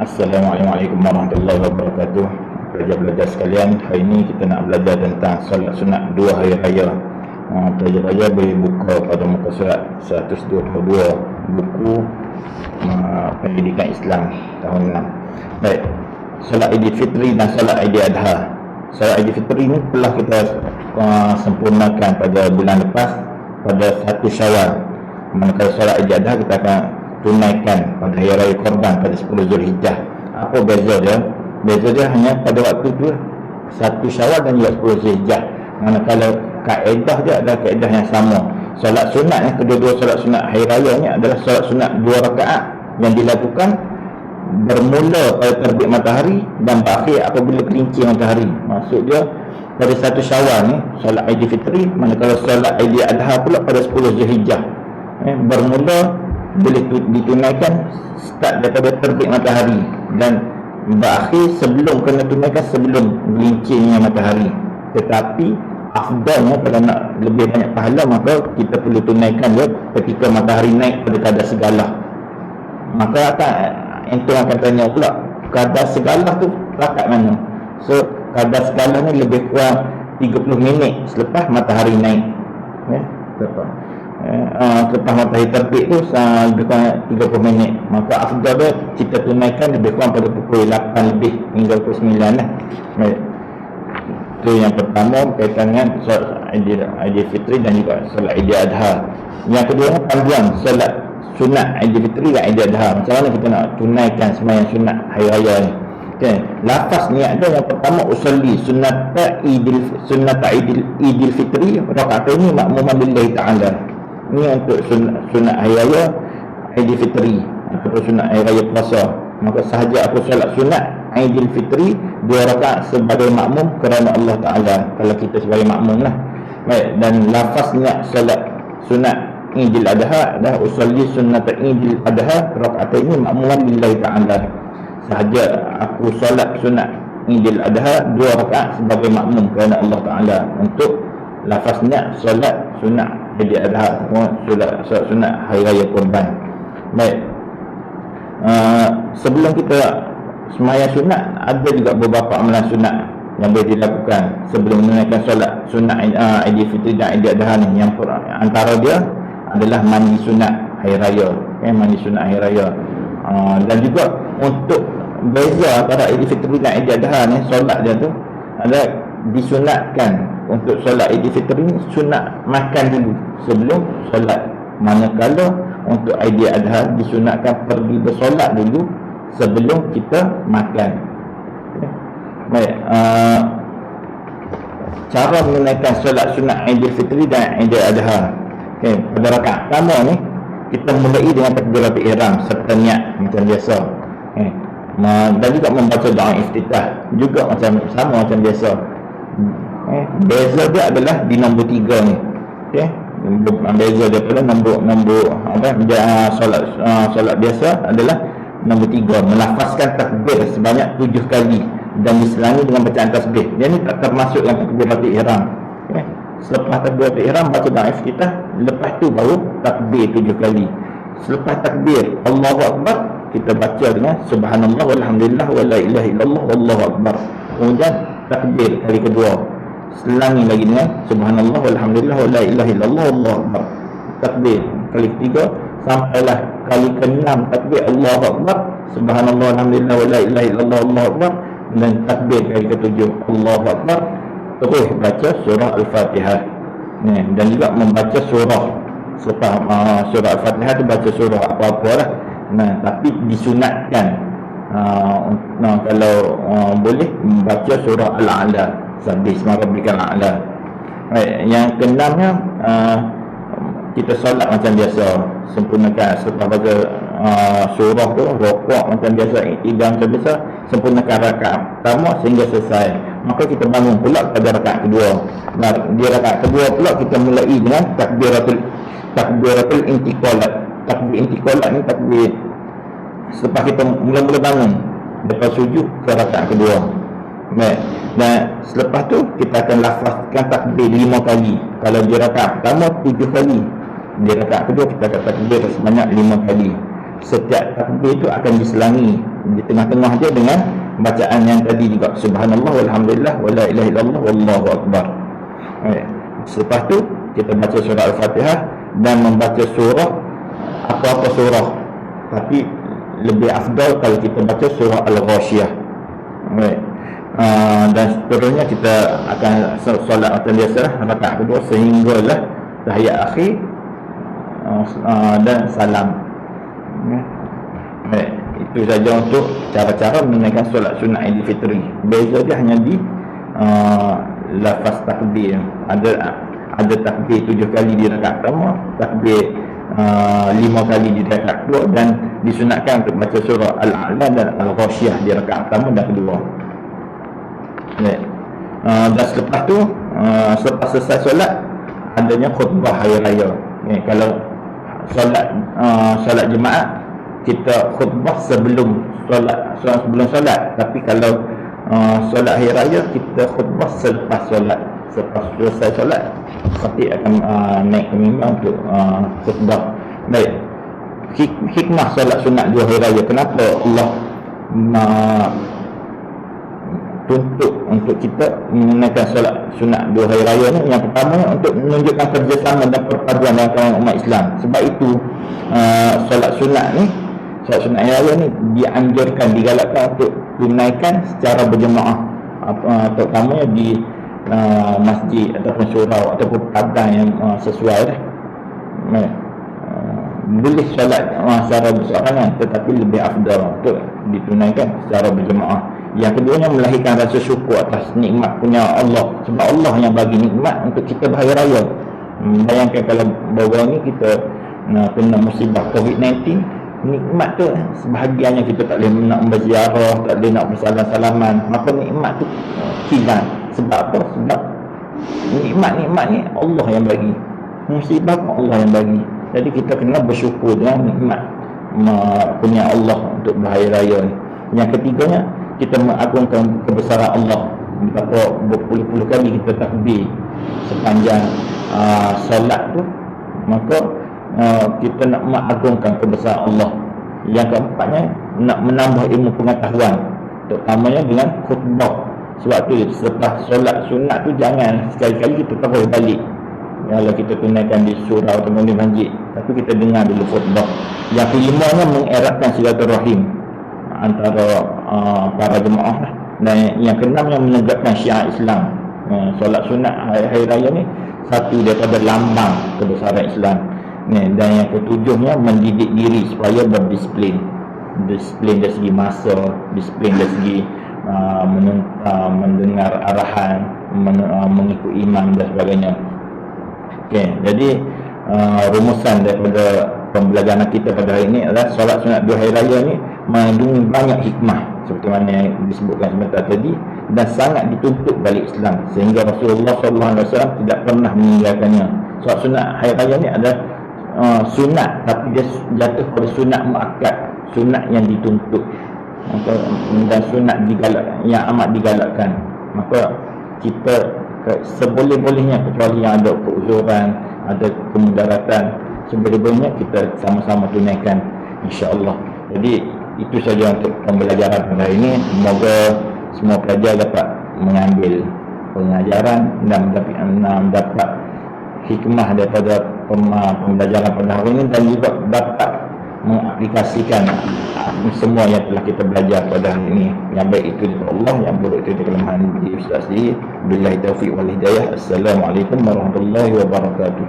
Assalamualaikum warahmatullahi wabarakatuh. Pelajar-pelajar sekalian, hari ini kita nak belajar tentang solat sunat dua hari raya. Pelajar-pelajar boleh buka pada muka surat 122 buku Pendidikan Islam tahun 6. Baik, solat Aidilfitri dan solat Aidiladha. Solat Aidilfitri ini telah kita sempurnakan pada bulan lepas pada 1 Syawal. Manakala solat Aidiladha kita akan tunaikan pada hari raya korban pada 10 Zulhijjah. Apa beza dia? Beza dia hanya pada waktu tu 1 Syawal dan juga 10 Zulhijjah. Manakala kaedah dia adalah kaedah yang sama. Solat sunat yang kedua-dua solat sunat hari raya ni adalah solat sunat 2 rakaat yang dilakukan bermula pada terbit matahari dan berakhir apabila gelincir matahari. Maksud dia pada 1 Syawal ni solat Aidilfitri, manakala solat Aidiladha pula pada 10 Zulhijjah. Bermula boleh ditunaikan start daripada terbit matahari dan berakhir sebelum kena tunaikan sebelum gelincirnya matahari. Tetapi afdalnya kalau nak lebih banyak pahala, maka kita perlu tunaikan dia ketika matahari naik pada kadar segalah. Maka entah akan tanya pula, kadar segalah tu rakat mana? So kadar segalah ni lebih kurang 30 minit selepas matahari naik. Selepas matahari terbit tu lebih kurang 30 minit. Maka afdal dia kita tunaikan lebih kurang pada pukul 8 lebih hingga pukul 9 lah. Baik. Itu yang pertama berkaitan dengan solat Aidilfitri dan juga solat Aidiladha. Yang kedua, panduan solat sunat Aidilfitri dan Aidiladha. Macam mana kita nak tunaikan sembahyang sunat hari raya ni? Okay. Lafaz ni ada yang pertama usolli sunata Aidilfitri rakaataini ma'muman lillahi ta'ala. Ini untuk sunat hari raya Aidilfitri ataupun sunat hari raya puasa. Maka sahaja aku solat sunat Aidilfitri 2 rakaat sebagai makmum kerana Allah Ta'ala, kalau kita sebagai makmum lah. Baik, dan lafaz niat solat sunat Aidiladha dah usolli sunat Aidiladha rakaataini ma'muman lillahi ta'ala. Sahaja aku solat sunat Aidiladha 2 rakaat sebagai makmum kerana Allah Ta'ala. Untuk lafaz niat solat sunat Aidiladha, solat sunat hari raya kurban. Baik, sebelum kita sembahyang sunat, ada juga beberapa amalan sunat yang boleh dilakukan sebelum menunaikan solat sunat Aidilfitri dan Aidiladha ni. Yang antara dia adalah mandi sunat hari raya. Mandi sunat hari raya. Dan juga untuk beza antara Aidilfitri dan Aidiladha ni, solat dia tu ada disunatkan. Untuk solat Aidilfitri ni sunat makan dulu sebelum solat, manakala untuk Aidiladha disunatkan pergi bersolat dulu sebelum kita makan. Baik, cara menunaikan solat sunat Aidilfitri dan Aidiladha. Pada rakaat pertama ni kita mulai dengan takbiratul ihram serta niat macam biasa. Dan juga membaca doa iftitah juga macam sama macam biasa. Beza dia adalah di nombor 3 ni. Beza daripada nombor solat biasa adalah nombor 3, melafazkan takbir sebanyak 7 kali dan diselangi dengan bacaan tasbih. Dia ni tak termasuk yang takbiratul ihram. Selepas takbiratul ihram baca doa iftitah, lepas tu baru takbir 7 kali. Selepas takbir Allahu Akbar, kita baca dengan subhanallah walhamdulillah wala ilaha illallah wallahu akbar. Kemudian takbir kali kedua, selangi lagi dengan subhanallah walhamdulillah wala ilaha illallah wallahu akbar. Takbir kali ketiga sampailah kali ke-6 takbir Allahu Akbar, subhanallah walhamdulillah wala ilaha illallah wallahu akbar, dan takbir kali ke-7 Allahu Akbar. Terus baca surah Al-Fatihah. Dan juga membaca surah selepas surah Al-Fatihah tu baca surah apa-apa lah. Tapi disunatkan kalau boleh membaca surah Al-A'la, sabbi isma rabbikal a'la. Yang ke-6nya kita solat macam biasa, sempurnakan selepas baca surah tu, rukuk macam biasa, iktidal macam biasa, sempurnakan rakaat pertama sehingga selesai. Maka kita bangun pula pada rakaat kedua. Di rakaat kedua pula kita mulai dengan takbiratul intiqalat. Takbir intiqalat ni takbir selepas kita mula-mula bangun lepas sujud ke rakaat kedua. Baik. Dan selepas tu kita akan lafazkan takbir 5 kali. Kalau di rakaat pertama 7 kali, di rakaat kedua kita akan takbir sebanyak 5 kali. Setiap takbir itu akan diselangi di tengah-tengah je dengan bacaan yang tadi juga, subhanallah walhamdulillah wala ilaha illallah wallahu akbar. Selepas tu kita baca surah Al-Fatihah dan membaca surah apa-apa surah, tapi lebih afdal kalau kita baca surah Al-Ghasyiyah. Dan seterusnya kita akan solat macam biasa rakaat kedua sehinggalah tahiyat akhir dan salam. Itu saja untuk cara-cara menunaikan solat sunat Idul Fitri. Beza dia hanya di lafaz takbir. Ada takbir 7 kali di rakaat pertama, takbir 5 kali di rakaat kedua, dan disunatkan untuk baca surah Al-A'la dan Al-Ghasyiyah di rakaat pertama dan kedua. Dan selepas tu, selepas selesai solat, adanya khutbah hari raya. Kalau solat jemaah, kita khutbah sebelum solat. Tapi kalau solat hari raya, kita khutbah selepas solat. Selepas selesai solat, khatib akan naik ke mimbar untuk khutbah. Baik, hikmah solat sunat 2 hari raya. Kenapa Allah tuntut untuk kita menunaikan solat sunat 2 hari raya ni? Yang pertama, untuk menunjukkan kerjasama dan perpaduan dalam kalangan umat Islam. Sebab itu solat sunat hari raya ni dianjurkan, digalakkan untuk tunaikan secara berjemaah, terutamanya di masjid ataupun surau ataupun padang yang sesuai dah. Boleh solat secara bersorangan, tetapi lebih afdal untuk ditunaikan secara berjemaah. Yang keduanya, melahirkan rasa syukur atas nikmat punya Allah, sebab Allah yang bagi nikmat untuk kita berhari raya. Bayangkan kalau baru-baru ni kita kena musibah COVID-19, nikmat tu sebahagiannya kita tak boleh nak berziarah, tak boleh nak bersalam-salaman, maka nikmat tu hilang. Sebab apa? Sebab nikmat-nikmat ni Allah yang bagi, musibah pun Allah yang bagi. Jadi kita kena bersyukur dengan nikmat punya Allah untuk berhari raya ni. Yang ketiganya, kita mengagungkan kebesaran Allah. Berpuluh-puluh kali kita takbir sepanjang solat tu, maka kita nak mengagungkan kebesaran Allah. Yang keempatnya, nak menambah ilmu pengetahuan, terutamanya dengan khutbah. Sebab tu selepas solat sunat tu, jangan sekali-kali kita terus balik kalau kita tunaikan di surau atau di masjid, tapi kita dengar dulu khutbah. Yang kelimanya, mengeratkan silaturahim antara para jemaah. Dan yang keenamnya, menegakkan syiar Islam. Solat sunat hari raya ni satu daripada lambang kebesaran Islam. Dan yang ketujuhnya, mendidik diri supaya berdisiplin. Disiplin dari segi masa, disiplin dari segi mendengar arahan, mengikut imam dan sebagainya. Jadi rumusan daripada pembelajaran kita pada hari ini adalah solat sunat 2 hari raya ni mengandungi banyak hikmah seperti mana yang disebutkan sebentar tadi, dan sangat dituntut balik Islam, sehingga Rasulullah SAW tidak pernah meninggalkannya. Solat sunat hari raya ni adalah sunat, tapi dia jatuh pada sunat muakkad, sunat yang dituntut, dan sunat yang amat digalakkan. Maka kita seboleh-bolehnya, kecuali yang ada keuzuran, ada kemudaratan, seboleh-bolehnya kita sama-sama tunaikan, insya-Allah. Jadi itu saja untuk pembelajaran pada hari ini. Semoga semua pelajar dapat mengambil pengajaran dan mendapat hikmah daripada pembelajaran pada hari ini, dan juga dapat mengaplikasikan semua yang telah kita belajar pada hari ini. Yang baik itu dari Allah, yang buruk itu dari kelemahan diri Ustaz sendiri. Billahi taufiq wal hidayah. Assalamualaikum warahmatullahi wabarakatuh.